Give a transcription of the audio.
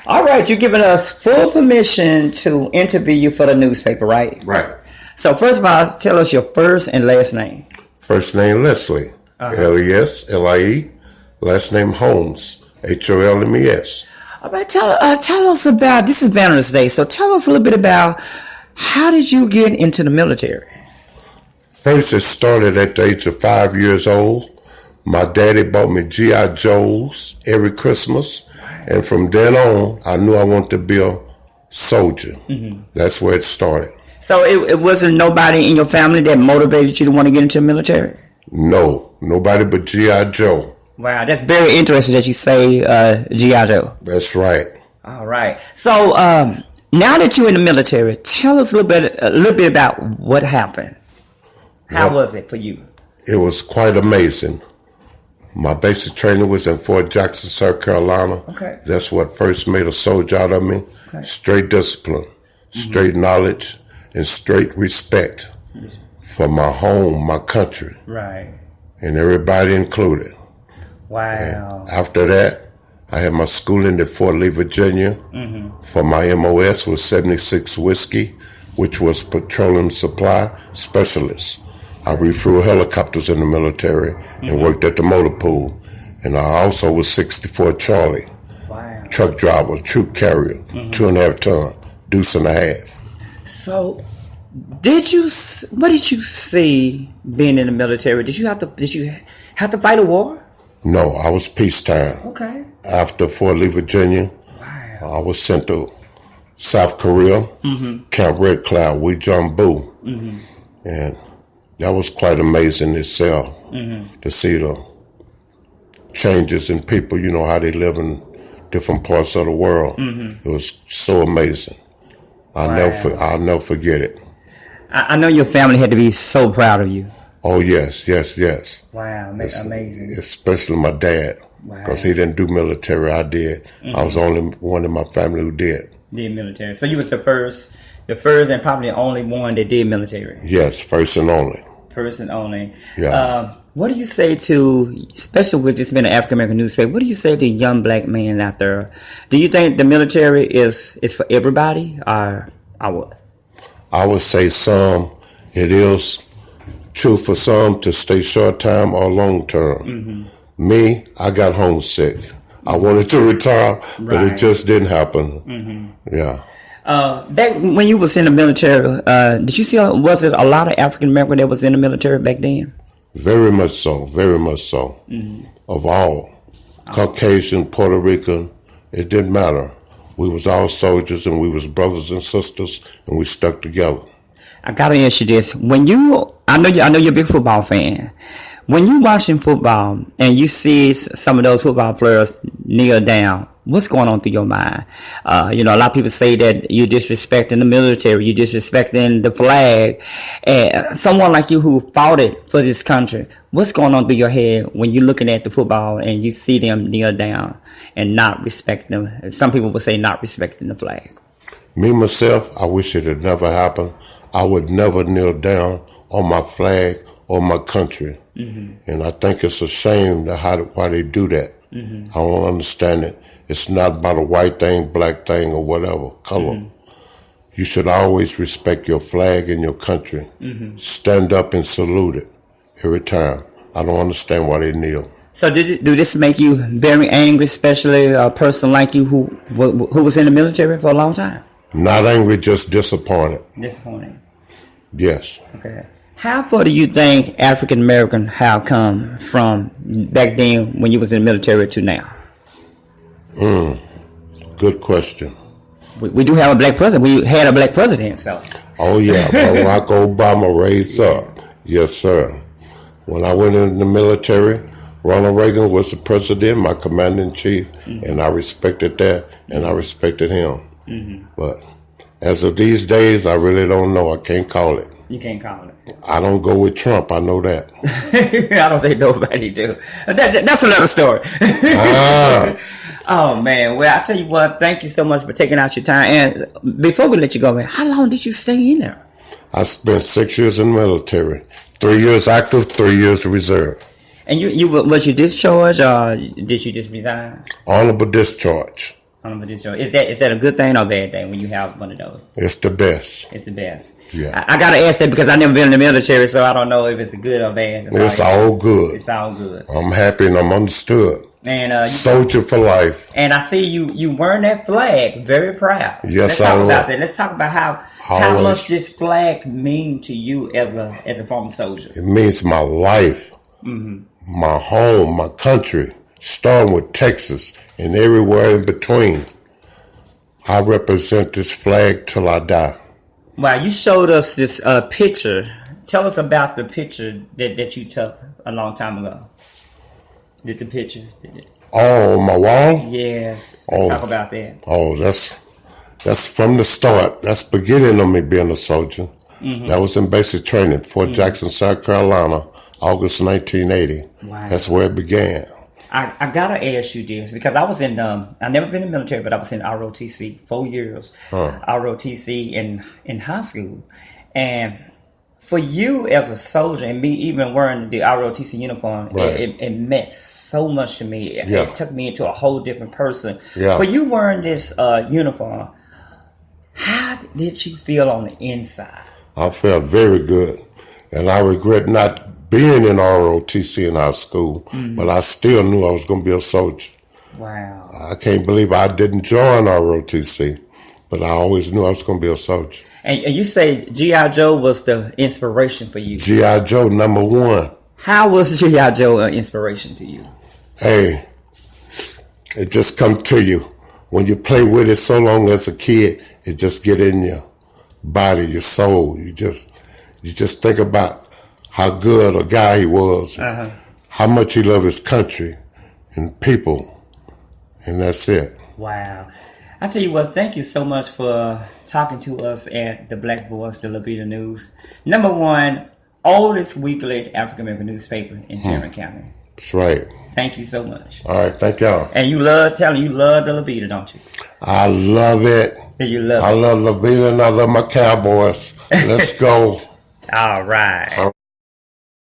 All right, you're giving us full permission to interview you for the newspaper, right? Right. So first of all, tell us your first and last name. First name Leslie, Leslie. Last name Holmes, Holmes. All right, tell us about, this is Veterans Day, so tell us a little bit about how did you get into the military? First, it started at the age of 5 years old. My daddy bought me G.I. Joes every Christmas. And from then on, I knew I wanted to be a soldier. Mm-hmm. That's where it started. So it wasn't nobody in your family that motivated you to want to get into the military? No, nobody but G.I. Joe. Wow, that's very interesting that you say G.I. Joe. That's right. All right. So now that you're in the military, tell us a little bit about what happened. How was it for you? It was quite amazing. My basic training was in Fort Jackson, South Carolina. Okay. That's what first made a soldier out of me. Okay. Straight discipline, straight knowledge, and straight respect for my home, my country. Right. And everybody included. Wow. And after that, I had my schooling at Fort Lee, Virginia. Mm-hmm. For my MOS was 76 Whiskey, which was Petroleum Supply Specialist. I reflew helicopters in the military and worked at the motor pool. And I also was 64 Charlie. Wow. Truck driver, troop carrier, 2.5 ton, deuce and a half. So, what did you see being in the military? Did you have to fight a war? No, I was peacetime. Okay. After Fort Lee, Virginia, I was sent to South Korea, Camp Red Cloud, Weejumbu. And that was quite amazing itself to see the changes in people, you know, how they live in different parts of the world. It was so amazing. I'll never forget it. I know your family had to be so proud of you. Oh, yes. Wow, amazing. Especially my dad, because he didn't do military. I did. I was the only one in my family who did. Did military. So you was the first and probably the only one that did military. Yes, first and only. First and only. Yeah. What do you say to, especially with this being an African American newspaper, what do you say to young black men out there? Do you think the military is for everybody, or what? I would say it is true for some to stay short time or long term. Me, I got homesick. I wanted to retire, but it just didn't happen. Yeah. Back when you was in the military, did you see, was it a lot of African American that was in the military back then? Very much so. Of all. Caucasian, Puerto Rican, it didn't matter. We was all soldiers and we was brothers and sisters and we stuck together. I gotta ask you this. I know you're a big football fan. When you watching football and you see some of those football players kneel down, what's going on through your mind? A lot of people say that you're disrespecting the military, you're disrespecting the flag. And someone like you who fought it for this country, what's going on through your head when you're looking at the football and you see them kneel down and not respecting them? Some people would say not respecting the flag. Me, myself, I wish it had never happened. I would never kneel down on my flag or my country. And I think it's a shame why they do that. I don't understand it. It's not about a white thing, black thing, or whatever color. You should always respect your flag and your country. Stand up and salute it every time. I don't understand why they kneel. So do this make you very angry, especially a person like you who was in the military for a long time? Not angry, just disappointed. Disappointed. Yes. Okay. How far do you think African American have come from back then when you was in the military to now? Good question. We do have a black president. We had a black president, so. Oh yeah, Barack Obama raised up. Yes, sir. When I went in the military, Ronald Reagan was the president, my commander-in-chief, and I respected that, and I respected him. But as of these days, I really don't know. I can't call it. You can't call it. I don't go with Trump. I know that. I don't think nobody do. That's another story. Oh, man. Well, I tell you what, thank you so much for taking out your time. And before we let you go, man, how long did you stay in there? I spent 6 years in the military. 3 years active, 3 years reserve. And was you discharged or did you just resign? Honorable discharge. Is that a good thing or a bad thing when you have one of those? It's the best. It's the best. Yeah. I gotta ask that because I never been in the military, so I don't know if it's good or bad. It's all good. It's all good. I'm happy and I'm understood. And soldier for life. And I see you wearing that flag, very proud. Yes, Let's talk about that. Let's talk about how much this flag mean to you as a former soldier. It means my life, my home, my country, starting with Texas and everywhere in between. I represent this flag till I die. Wow, you showed us this picture. Tell us about the picture that you took a long time ago. The picture. Oh, on my wall? Yes. Let's talk about that. Oh, that's from the start. That's the beginning of me being a soldier. That was in basic training, Fort Jackson, South Carolina, August 1980. Wow. That's where it began. I gotta ask you this because I was in I never been in the military, but I was in ROTC 4 years. ROTC in high school, and for you as a soldier and me even wearing the ROTC uniform, it meant so much to me. It took me into a whole different person. For you wearing this uniform, how did you feel on the inside? I felt very good, and I regret not being in ROTC in our school, but I still knew I was going to be a soldier. Wow. I can't believe I didn't join ROTC, but I always knew I was going to be a soldier. And you say G.I. Joe was the inspiration for you. G.I. Joe, number one. How was G.I. Joe an inspiration to you? Hey, it just comes to you. When you play with it so long as a kid, it just get in your body, your soul. You just think about how good a guy he was, how much he loved his country and people, and that's it. Wow. I tell you what, thank you so much for talking to us at the Black Voice, the Levita News. Number one, oldest weekly African-American newspaper in Tarrant County. That's right. Thank you so much. All right, thank y'all. And you love the Levita, don't you? I love it. You love it. I love Levita and I love my Cowboys. Let's go. All right.